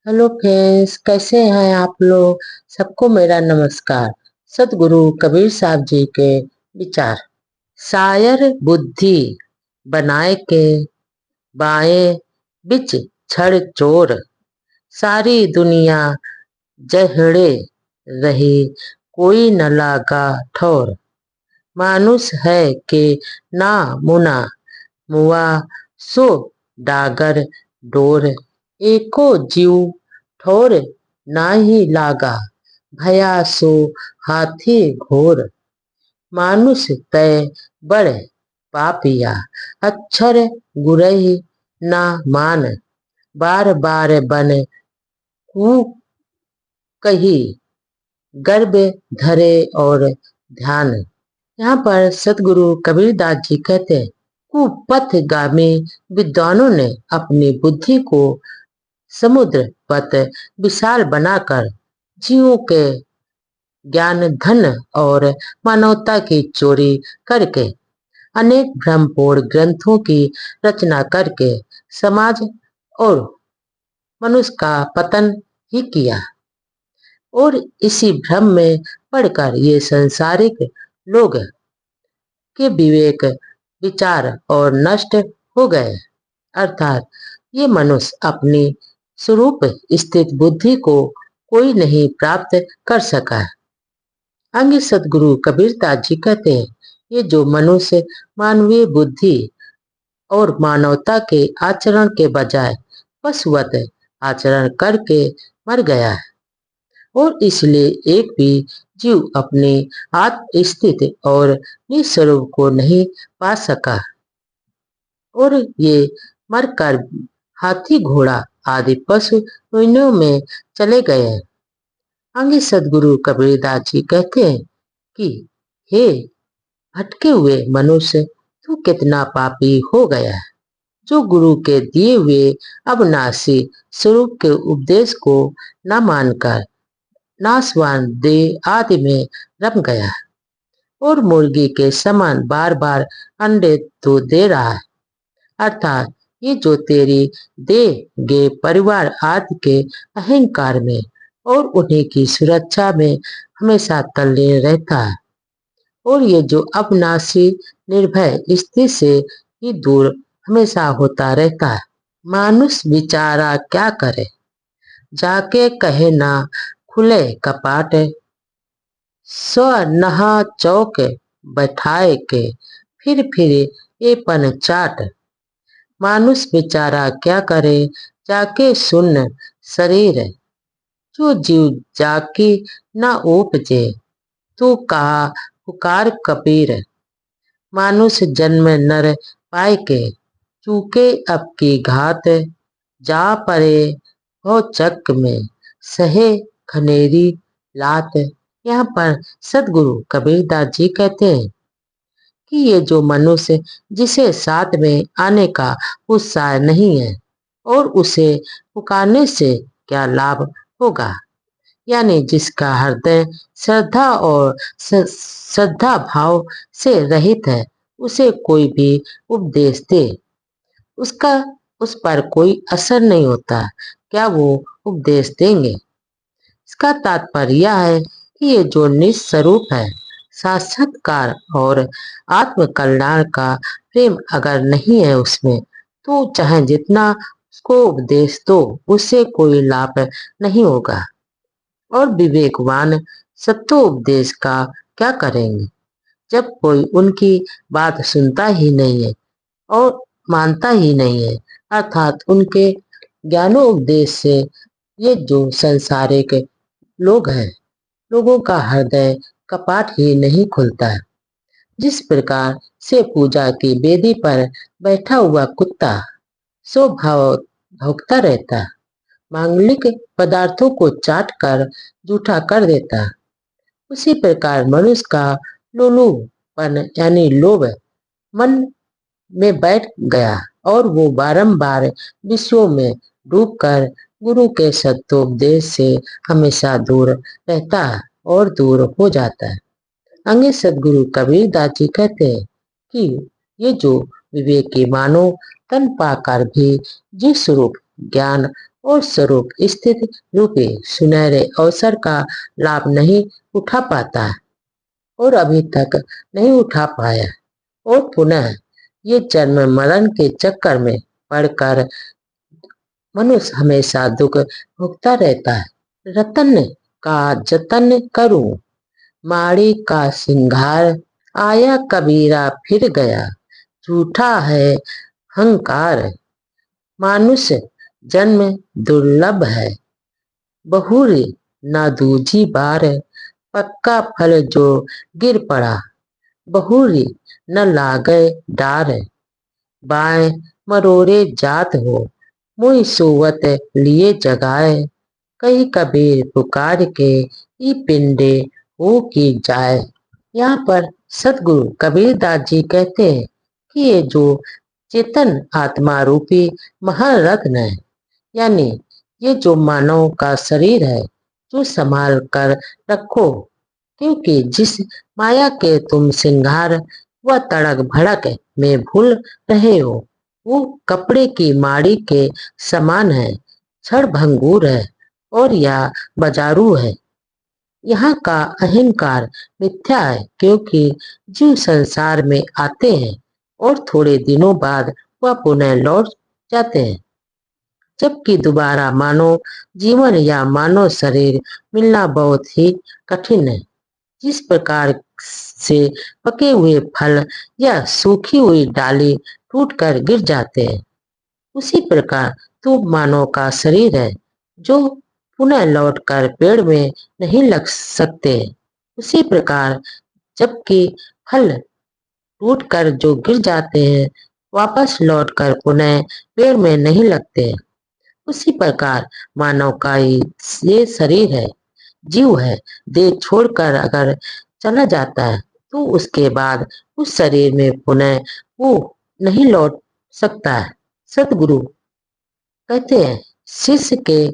Hello friends, कैसे हैं आप लोग। सबको मेरा नमस्कार। सतगुरु कबीर साहब जी के विचार। शायर बुद्धि बनाए के बाएं बिच छड़ चोर, सारी दुनिया जहड़े रही कोई न लागा ठौर। मानुष है के ना मुना मुआ सो डागर डोर, एको जीव ठोर नाही लागा भया सो हाथी घोर। मानुष तय बड़ पापिया अक्षर गुरहि ना मान, बार बार बन कू कही गर्भ धरे और ध्यान। यहाँ पर सतगुरु कबीरदास जी कहते हैं, कुपथगामी विद्वानों ने अपनी बुद्धि को समुद्र पथ विशाल बनाकर जीवों के ज्ञान धन और मानवता की चोरी करके अनेक भ्रमपूर्ण ग्रंथों की रचना करके समाज और मनुष्य का पतन ही किया। और इसी भ्रम में पढ़कर ये संसारिक लोग के विवेक विचार और नष्ट हो गए। अर्थात ये मनुष्य अपनी स्वरूप स्थित बुद्धि को कोई नहीं प्राप्त कर सका। आगे सदगुरु कबीरदास जी कहते हैं, ये जो मनुष्य मानवीय बुद्धि और मानवता के आचरण के बजाय पशुवत आचरण करके मर गया है, और इसलिए एक भी जीव अपने आत्म स्थित और निस्वरूप को नहीं पा सका, और ये मरकर हाथी घोड़ा आदि पशु योनियों में चले गए हैं। आगे सदगुरु कबीरदास जी कहते हैं कि हे भटके हुए मनुष्य, तू कितना पापी हो गया है, जो गुरु के दिए हुए अविनाशी स्वरूप के उपदेश को न मानकर नासवान देह आदि में रम गया है, और मुर्गी के समान बार बार अंडे तो दे रहा है। अर्थात ये जो तेरी दे गे परिवार आदि के अहंकार में और उन्हीं की सुरक्षा में हमेशा तल्लीन रहता है, और ये जो अविनाशी निर्भय स्थिति से ही दूर हमेशा होता रहता है। मानुष बेचारा क्या करे, जाके कहे ना खुले कपाट, स्व नहा चौक बैठाए के फिर ये पन चाट। मानुष बेचारा क्या करे, जाके सुन शरीर, जो जीव जाकी न उपजे, तू कहा पुकार कबीर। मानुष जन्म नर पाए के चूके अब की घात, जा परे हो चक में सहे खनेरी लात। यहाँ पर सदगुरु कबीरदास जी कहते हैं कि ये जो मनुष्य जिसे साथ में आने का उत्साह नहीं है, और उसे पुकारने से क्या लाभ होगा, यानी जिसका हृदय श्रद्धा और श्रद्धा भाव से रहित है, उसे कोई भी उपदेश दे उसका उस पर कोई असर नहीं होता। क्या वो उपदेश देंगे। इसका तात्पर्य यह है कि ये जो निस्वरूप है, साक्षात्कार और आत्म कल्याण का प्रेम अगर नहीं है उसमें, तो चाहे जितना उसको उपदेश दो, उससे कोई लाभ नहीं होगा। और विवेकवान सत्योपदेश का क्या करेंगे, जब कोई उनकी बात सुनता ही नहीं है और मानता ही नहीं है। अर्थात उनके ज्ञानोपदेश से ये जो संसारिक लोग हैं, लोगों का हृदय कपाट ही नहीं खुलता है। जिस प्रकार से पूजा की वेदी पर बैठा हुआ कुत्ता स्वभाव भौंकता रहता, मांगलिक पदार्थों को चाट कर जूठा कर देता, उसी प्रकार मनुष्य का लोलुपन यानी लोभ मन में बैठ गया, और वो बारंबार विषयों में डूबकर गुरु के सत्योपदेश से हमेशा दूर रहता है और दूर हो जाता है। आगे सदगुरु कबीरदास जी कहते हैं कि ये जो विवेकी मानो तन पाकर भी जिस रूप ज्ञान और स्वरूप स्थित रूपी सुनहरे अवसर का लाभ नहीं उठा पाता और अभी तक नहीं उठा पाया, और पुनः ये जन्म मरण के चक्कर में पड़कर मनुष्य हमेशा दुख भुगता रहता है। रतन का जतन करूं, माड़ी का सिंगार, आया कबीरा फिर गया, झूठा है हंकार। मानुष जन्म दुर्लभ है, बहुरी न दूजी बार, पक्का फल जो गिर पड़ा, बहुरी न लागे डार। बाएं मरोरे जात हो, मुई सोवत लिए जगाए, कहीं कबीर पुकार के ई पिंडे हो की जाए। यहाँ पर सतगुरु कबीरदास जी कहते हैं कि ये जो चेतन आत्मा रूपी महारत्न है, यानी ये जो मानव का शरीर है, जो संभाल कर रखो, क्योंकि जिस माया के तुम सिंगार व तड़क भड़क में भूल रहे हो, वो कपड़े की माड़ी के समान है, क्षण भंगुर है और या बाजारू है। यहाँ का अहंकार मिथ्या है, क्योंकि जीव संसार में आते हैं और थोड़े दिनों बाद वह पुनः लौट जाते हैं, जबकि दोबारा मानव जीवन या मानव शरीर मिलना बहुत ही कठिन है। जिस प्रकार से पके हुए फल या सूखी हुई डाली टूटकर गिर जाते हैं, उसी प्रकार तो मानव का शरीर है, जो पुनः लौटकर पेड़ में नहीं लग सकते। उसी प्रकार जबकि फल टूटकर जो गिर जाते हैं, वापस लौटकर पुनः पेड़ में नहीं लगते। उसी प्रकार मानव का ये शरीर है, जीव है, देह छोड़कर अगर चला जाता है तो उसके बाद उस शरीर में पुनः वो नहीं लौट सकता है। सतगुरु कहते हैं, शिष्य के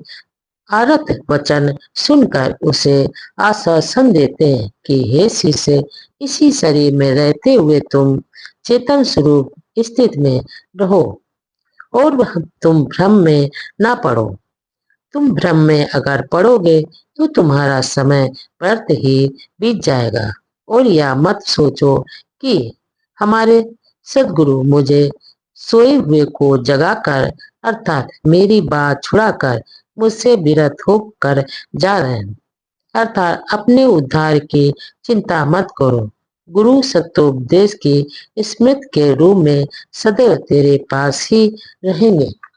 आरत वचन सुनकर उसे आश्वासन देते हैं कि हे शिष्य, इसी शरीर में रहते हुए तुम चेतन स्वरूप स्थित में रहो और तुम भ्रम में ना पड़ो। तुम भ्रम में अगर पड़ोगे तो तुम्हारा समय व्यर्थ ही बीत जाएगा। और यह मत सोचो कि हमारे सदगुरु मुझे सोए हुए को जगाकर अर्थात मेरी बात छुड़ाकर मुझसे विरत होकर जा रहे हैं, अर्थात अपने उद्धार की चिंता मत करो। गुरु सत्योपदेश की स्मृति के रूप में सदैव तेरे पास ही रहेंगे।